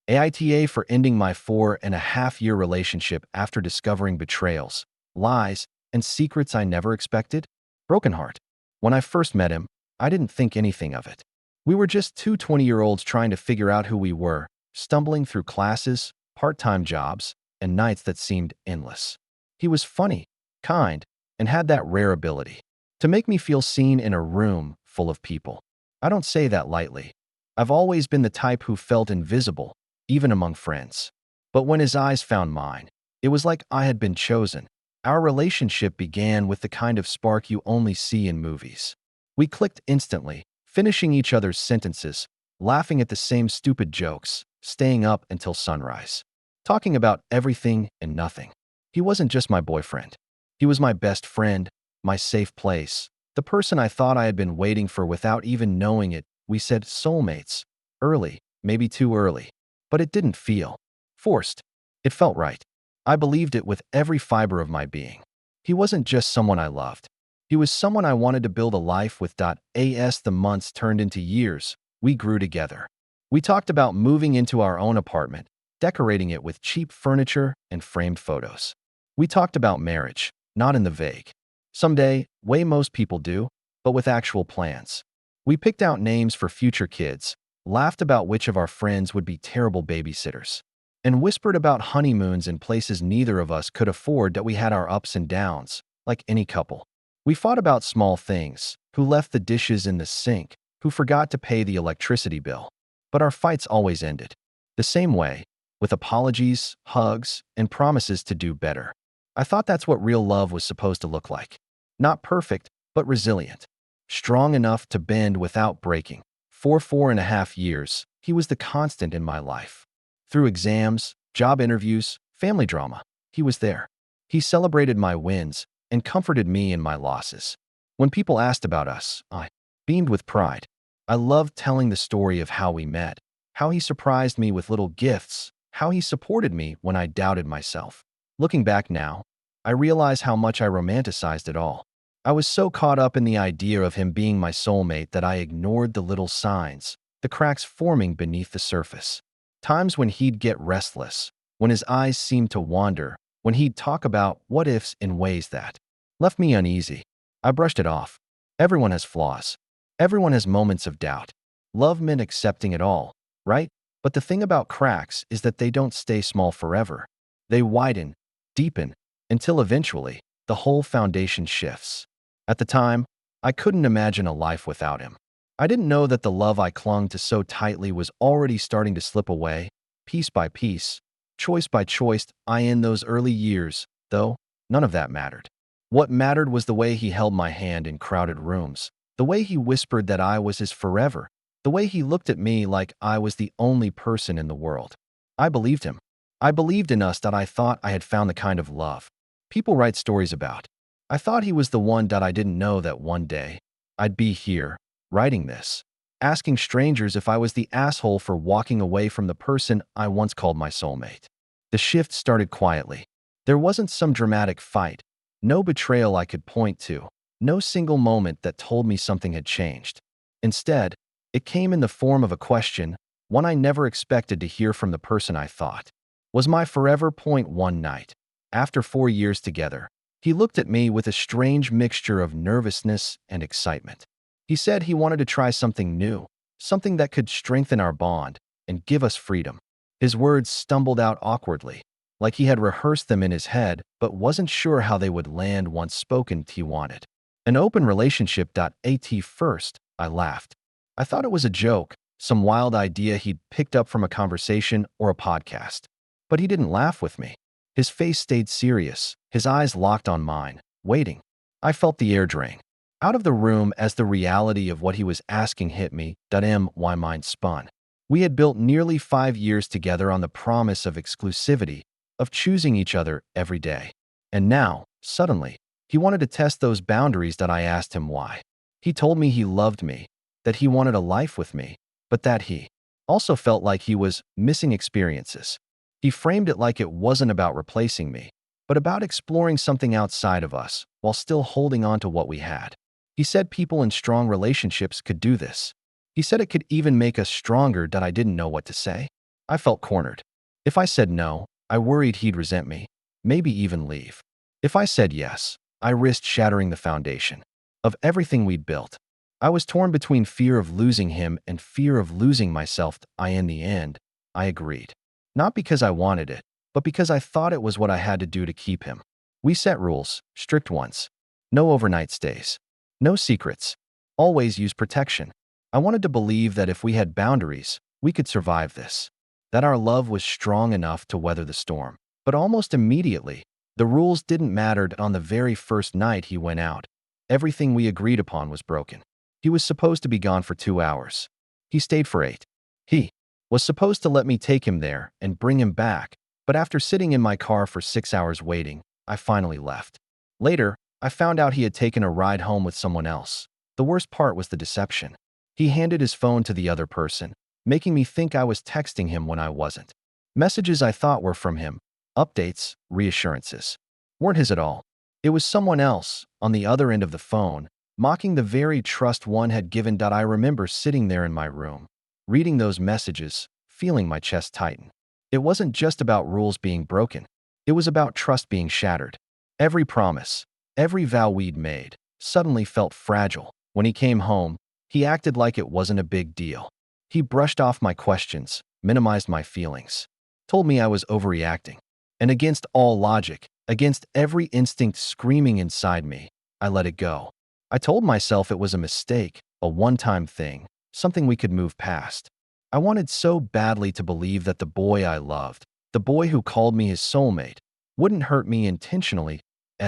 AITA for ending my 4.5-year relationship after discovering betrayals, lies, and secrets I never expected. Broken heart. When I first met him, I didn't think anything of it. We were just two 20-year-olds trying to figure out who we were, stumbling through classes, part-time jobs, and nights that seemed endless. He was funny, kind, and had that rare ability to make me feel seen in a room full of people. I don't say that lightly. I've always been the type who felt invisible, even among friends. But when his eyes found mine, it was like I had been chosen. Our relationship began with the kind of spark you only see in movies. We clicked instantly, finishing each other's sentences, laughing at the same stupid jokes, staying up until sunrise, talking about everything and nothing. He wasn't just my boyfriend. He was my best friend, my safe place, the person I thought I had been waiting for without even knowing it. We said soulmates. Early, maybe too early. But it didn't feel forced. It felt right. I believed it with every fiber of my being. He wasn't just someone I loved. He was someone I wanted to build a life with. As the months turned into years, we grew together. We talked about moving into our own apartment, decorating it with cheap furniture and framed photos. We talked about marriage, not in the vague someday way most people do, but with actual plans. We picked out names for future kids, laughed about which of our friends would be terrible babysitters, and whispered about honeymoons in places neither of us could afford. That we had our ups and downs, like any couple. We fought about small things, who left the dishes in the sink, who forgot to pay the electricity bill. But our fights always ended the same way, with apologies, hugs, and promises to do better. I thought that's what real love was supposed to look like. Not perfect, but resilient. Strong enough to bend without breaking. For 4.5 years, he was the constant in my life. Through exams, job interviews, family drama, he was there. He celebrated my wins and comforted me in my losses. When people asked about us, I beamed with pride. I loved telling the story of how we met, how he surprised me with little gifts, how he supported me when I doubted myself. Looking back now, I realize how much I romanticized it all. I was so caught up in the idea of him being my soulmate that I ignored the little signs, the cracks forming beneath the surface. Times when he'd get restless, when his eyes seemed to wander, when he'd talk about what ifs in ways that left me uneasy. I brushed it off. Everyone has flaws. Everyone has moments of doubt. Love meant accepting it all, right? But the thing about cracks is that they don't stay small forever. They widen, deepen, until eventually, the whole foundation shifts. At the time, I couldn't imagine a life without him. I didn't know that the love I clung to so tightly was already starting to slip away, piece by piece, choice by choice. In those early years, though, none of that mattered. What mattered was the way he held my hand in crowded rooms, the way he whispered that I was his forever, the way he looked at me like I was the only person in the world. I believed him. I believed in us. I thought I had found the kind of love people write stories about. I thought he was the one. I didn't know that one day I'd be here, writing this, asking strangers if I was the asshole for walking away from the person I once called my soulmate. The shift started quietly. There wasn't some dramatic fight, no betrayal I could point to, no single moment that told me something had changed. Instead, it came in the form of a question, one I never expected to hear from the person I thought was my forever. One night, after 4 years together, he looked at me with a strange mixture of nervousness and excitement. He said he wanted to try something new, something that could strengthen our bond and give us freedom. His words stumbled out awkwardly, like he had rehearsed them in his head but wasn't sure how they would land once spoken. He wanted an open relationship. At first, I laughed. I thought it was a joke, some wild idea he'd picked up from a conversation or a podcast. But he didn't laugh with me. His face stayed serious, his eyes locked on mine, waiting. I felt the air drain out of the room as the reality of what he was asking hit me. My mind spun. We had built nearly 5 years together on the promise of exclusivity, of choosing each other every day. And now, suddenly, he wanted to test those boundaries. I asked him why. He told me he loved me, that he wanted a life with me, but that he also felt like he was missing experiences. He framed it like it wasn't about replacing me, but about exploring something outside of us while still holding on to what we had. He said people in strong relationships could do this. He said it could even make us stronger. I didn't know what to say. I felt cornered. If I said no, I worried he'd resent me, maybe even leave. If I said yes, I risked shattering the foundation of everything we'd built. I was torn between fear of losing him and fear of losing myself. In the end, I agreed. Not because I wanted it, but because I thought it was what I had to do to keep him. We set rules, strict ones. No overnight stays. No secrets. Always use protection. I wanted to believe that if we had boundaries, we could survive this. That our love was strong enough to weather the storm. But almost immediately, the rules didn't matter. On the very first night he went out, everything we agreed upon was broken. He was supposed to be gone for 2 hours. He stayed for 8. He was supposed to let me take him there and bring him back, but after sitting in my car for 6 hours waiting, I finally left. Later, I found out he had taken a ride home with someone else. The worst part was the deception. He handed his phone to the other person, making me think I was texting him when I wasn't. Messages I thought were from him, updates, reassurances, weren't his at all. It was someone else, on the other end of the phone, mocking the very trust one had given. I remember sitting there in my room, reading those messages, feeling my chest tighten. It wasn't just about rules being broken. It was about trust being shattered. Every promise, every vow we'd made, suddenly felt fragile. When he came home, he acted like it wasn't a big deal. He brushed off my questions, minimized my feelings, told me I was overreacting. And against all logic, against every instinct screaming inside me, I let it go. I told myself it was a mistake, a one-time thing, something we could move past. I wanted so badly to believe that the boy I loved, the boy who called me his soulmate, wouldn't hurt me intentionally.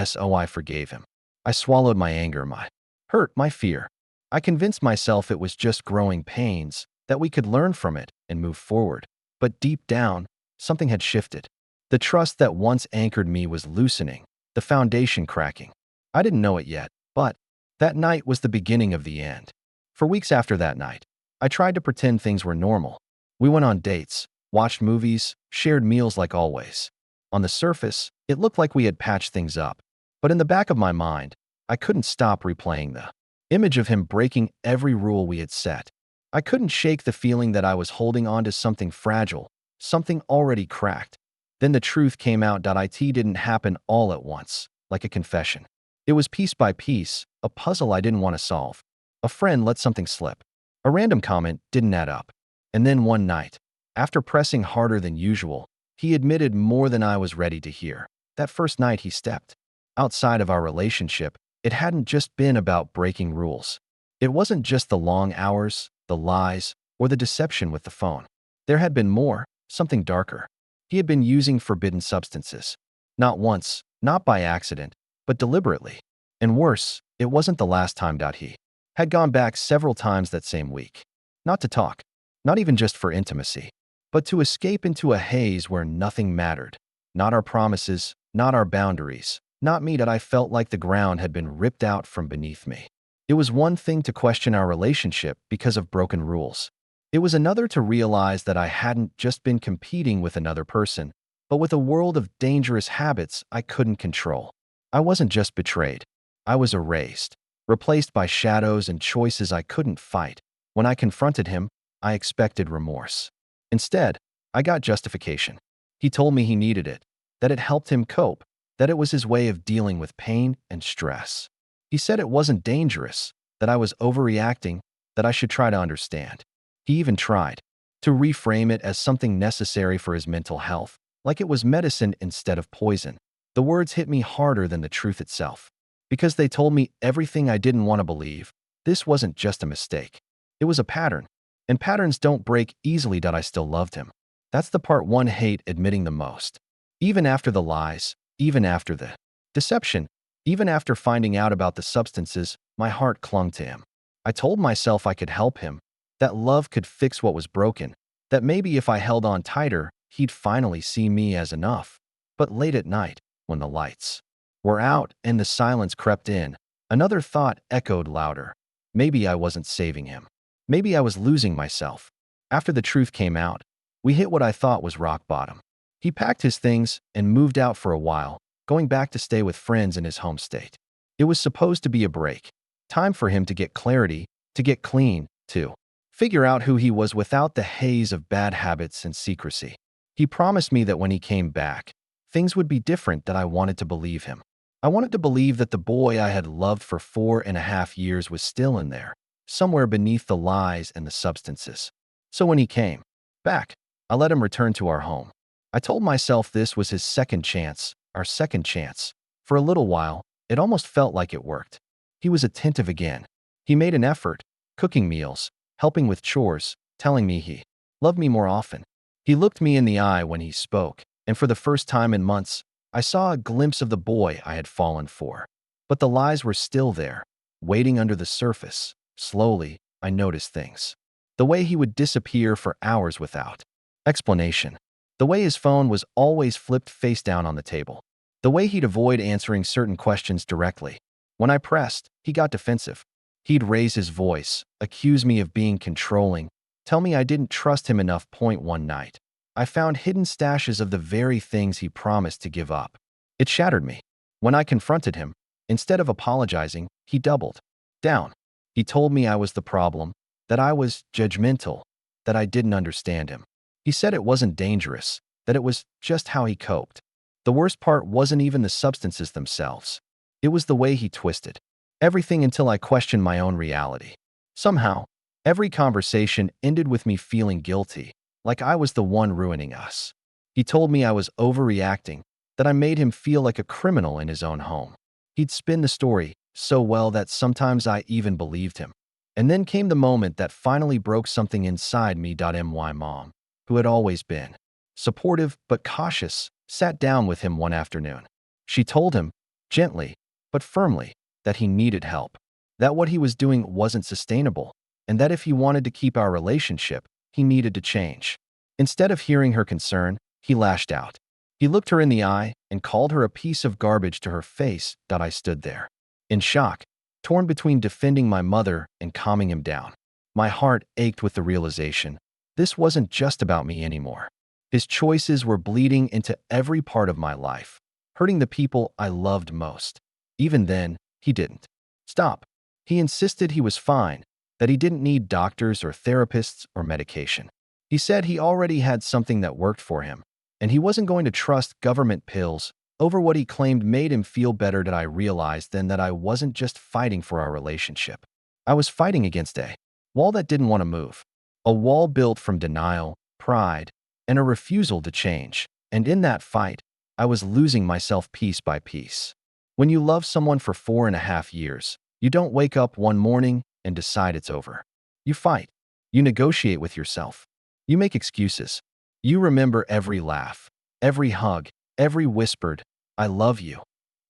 So I forgave him. I swallowed my anger, my hurt, my fear. I convinced myself it was just growing pains, that we could learn from it and move forward. But deep down, something had shifted. The trust that once anchored me was loosening, the foundation cracking. I didn't know it yet, but that night was the beginning of the end. For weeks after that night, I tried to pretend things were normal. We went on dates, watched movies, shared meals like always. On the surface, it looked like we had patched things up. But in the back of my mind, I couldn't stop replaying the image of him breaking every rule we had set. I couldn't shake the feeling that I was holding on to something fragile, something already cracked. Then the truth came out. It didn't happen all at once, like a confession. It was piece by piece, a puzzle I didn't want to solve. A friend let something slip. A random comment didn't add up. And then one night, after pressing harder than usual, he admitted more than I was ready to hear. That first night he stepped outside of our relationship. It hadn't just been about breaking rules. It wasn't just the long hours, the lies, or the deception with the phone. There had been more, something darker. He had been using forbidden substances. Not once, not by accident, but deliberately. And worse, it wasn't the last time. He had gone back several times that same week. Not to talk, not even just for intimacy, but to escape into a haze where nothing mattered. Not our promises, not our boundaries, not me. I felt like the ground had been ripped out from beneath me. It was one thing to question our relationship because of broken rules. It was another to realize that I hadn't just been competing with another person, but with a world of dangerous habits I couldn't control. I wasn't just betrayed. I was erased, replaced by shadows and choices I couldn't fight. When I confronted him, I expected remorse. Instead, I got justification. He told me he needed it, that it helped him cope, that it was his way of dealing with pain and stress. He said it wasn't dangerous, that I was overreacting, that I should try to understand. He even tried to reframe it as something necessary for his mental health, like it was medicine instead of poison. The words hit me harder than the truth itself, because they told me everything I didn't want to believe. This wasn't just a mistake. It was a pattern, and patterns don't break easily. I still loved him. That's the part one hate admitting the most. Even after the lies, even after the deception, even after finding out about the substances, my heart clung to him. I told myself I could help him, that love could fix what was broken, that maybe if I held on tighter, he'd finally see me as enough. But late at night, when the lights were out and the silence crept in, another thought echoed louder. Maybe I wasn't saving him. Maybe I was losing myself. After the truth came out, we hit what I thought was rock bottom. He packed his things and moved out for a while, going back to stay with friends in his home state. It was supposed to be a break, time for him to get clarity, to get clean, to figure out who he was without the haze of bad habits and secrecy. He promised me that when he came back, things would be different, that I wanted to believe him. I wanted to believe that the boy I had loved for 4.5 years was still in there, somewhere beneath the lies and the substances. So when he came back, I let him return to our home. I told myself this was his second chance, our second chance. For a little while, it almost felt like it worked. He was attentive again. He made an effort, cooking meals, helping with chores, telling me he loved me more often. He looked me in the eye when he spoke, and for the first time in months, I saw a glimpse of the boy I had fallen for. But the lies were still there, waiting under the surface. Slowly, I noticed things. The way he would disappear for hours without explanation. The way his phone was always flipped face down on the table. The way he'd avoid answering certain questions directly. When I pressed, he got defensive. He'd raise his voice, accuse me of being controlling, tell me I didn't trust him enough. One night, I found hidden stashes of the very things he promised to give up. It shattered me. When I confronted him, instead of apologizing, he doubled down. He told me I was the problem, that I was judgmental, that I didn't understand him. He said it wasn't dangerous, that it was just how he coped. The worst part wasn't even the substances themselves. It was the way he twisted everything until I questioned my own reality. Somehow, every conversation ended with me feeling guilty, like I was the one ruining us. He told me I was overreacting, that I made him feel like a criminal in his own home. He'd spin the story so well that sometimes I even believed him. And then came the moment that finally broke something inside me. My mom, who had always been supportive but cautious, sat down with him one afternoon. She told him, gently but firmly, that he needed help, that what he was doing wasn't sustainable, and that if he wanted to keep our relationship, he needed to change. Instead of hearing her concern, he lashed out. He looked her in the eye and called her a piece of garbage to her face. I stood there, in shock, torn between defending my mother and calming him down. My heart ached with the realization this wasn't just about me anymore. His choices were bleeding into every part of my life, hurting the people I loved most. Even then, he didn't stop. He insisted he was fine, that he didn't need doctors or therapists or medication. He said he already had something that worked for him, and he wasn't going to trust government pills over what he claimed made him feel better. I realized then that I wasn't just fighting for our relationship. I was fighting against a wall that didn't want to move. A wall built from denial, pride, and a refusal to change. And in that fight, I was losing myself piece by piece. When you love someone for 4.5 years, you don't wake up one morning and decide it's over. You fight. You negotiate with yourself. You make excuses. You remember every laugh, every hug, every whispered, "I love you."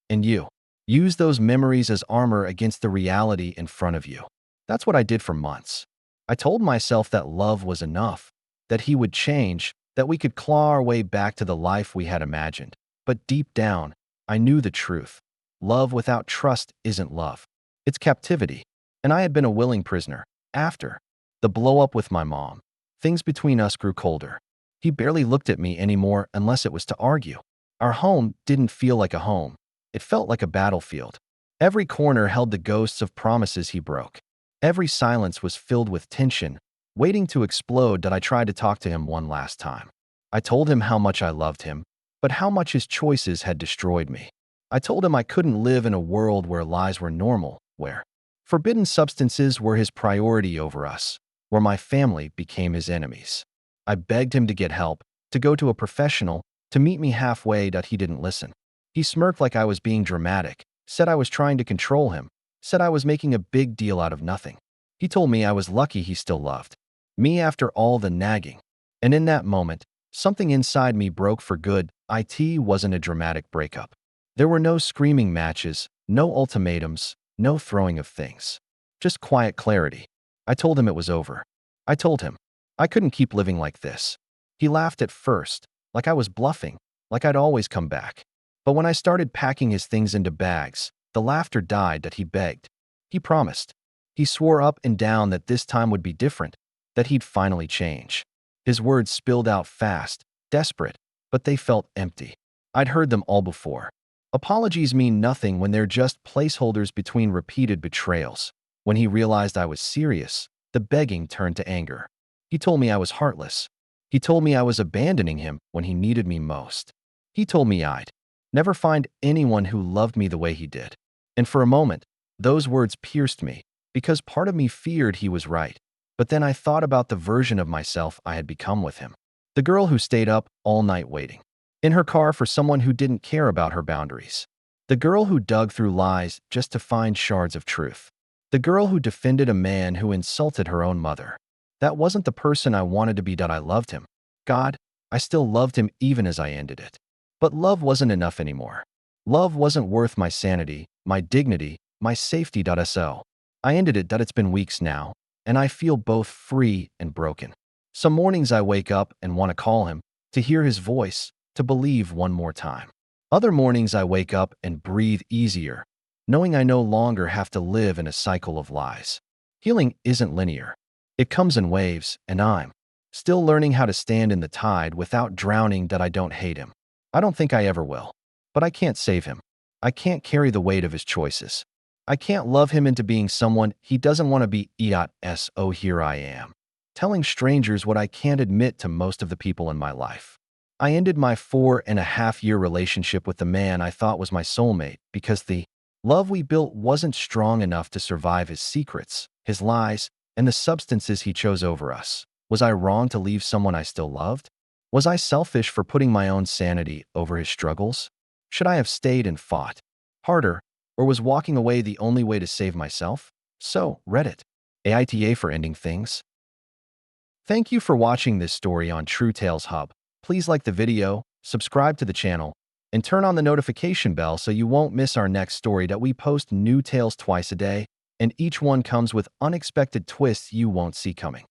And you use those memories as armor against the reality in front of you. That's what I did for months. I told myself that love was enough, that he would change, that we could claw our way back to the life we had imagined. But deep down, I knew the truth. Love without trust isn't love. It's captivity. And I had been a willing prisoner. After the blow-up with my mom, things between us grew colder. He barely looked at me anymore unless it was to argue. Our home didn't feel like a home. It felt like a battlefield. Every corner held the ghosts of promises he broke. Every silence was filled with tension, waiting to explode. I tried to talk to him one last time. I told him how much I loved him, but how much his choices had destroyed me. I told him I couldn't live in a world where lies were normal, where forbidden substances were his priority over us, where my family became his enemies. I begged him to get help, to go to a professional, to meet me halfway. He didn't listen. He smirked like I was being dramatic, said I was trying to control him, said I was making a big deal out of nothing. He told me I was lucky he still loved me after all the nagging. And in that moment, something inside me broke for good. It wasn't a dramatic breakup. There were no screaming matches, no ultimatums, no throwing of things. Just quiet clarity. I told him it was over. I told him I couldn't keep living like this. He laughed at first, like I was bluffing, like I'd always come back. But when I started packing his things into bags, the laughter died. He begged. He promised. He swore up and down that this time would be different, that he'd finally change. His words spilled out fast, desperate, but they felt empty. I'd heard them all before. Apologies mean nothing when they're just placeholders between repeated betrayals. When he realized I was serious, The begging turned to anger. He told me I was heartless. He told me I was abandoning him when he needed me most. He told me I'd never find anyone who loved me the way he did. And for a moment, those words pierced me, because part of me feared he was right. But then I thought about the version of myself I had become with him. The girl who stayed up all night waiting in her car for someone who didn't care about her boundaries. The girl who dug through lies just to find shards of truth. The girl who defended a man who insulted her own mother. That wasn't the person I wanted to be. I loved him. God, I still loved him even as I ended it. But love wasn't enough anymore. Love wasn't worth my sanity, my dignity, my safety. So I ended it. It's been weeks now, and I feel both free and broken. Some mornings I wake up and want to call him, to hear his voice, to believe one more time. Other mornings I wake up and breathe easier, knowing I no longer have to live in a cycle of lies. Healing isn't linear. It comes in waves, and I'm still learning how to stand in the tide without drowning. I don't hate him. I don't think I ever will. But I can't save him. I can't carry the weight of his choices. I can't love him into being someone he doesn't want to be. So here I am, telling strangers what I can't admit to most of the people in my life. I ended my 4.5-year relationship with the man I thought was my soulmate because the love we built wasn't strong enough to survive his secrets, his lies, and the substances he chose over us. Was I wrong to leave someone I still loved? Was I selfish for putting my own sanity over his struggles? Should I have stayed and fought harder, or was walking away the only way to save myself? So, Reddit. AITA for ending things. Thank you for watching this story on True Tales Hub. Please like the video, subscribe to the channel, and turn on the notification bell so you won't miss our next story. We post new tales twice a day, and each one comes with unexpected twists you won't see coming.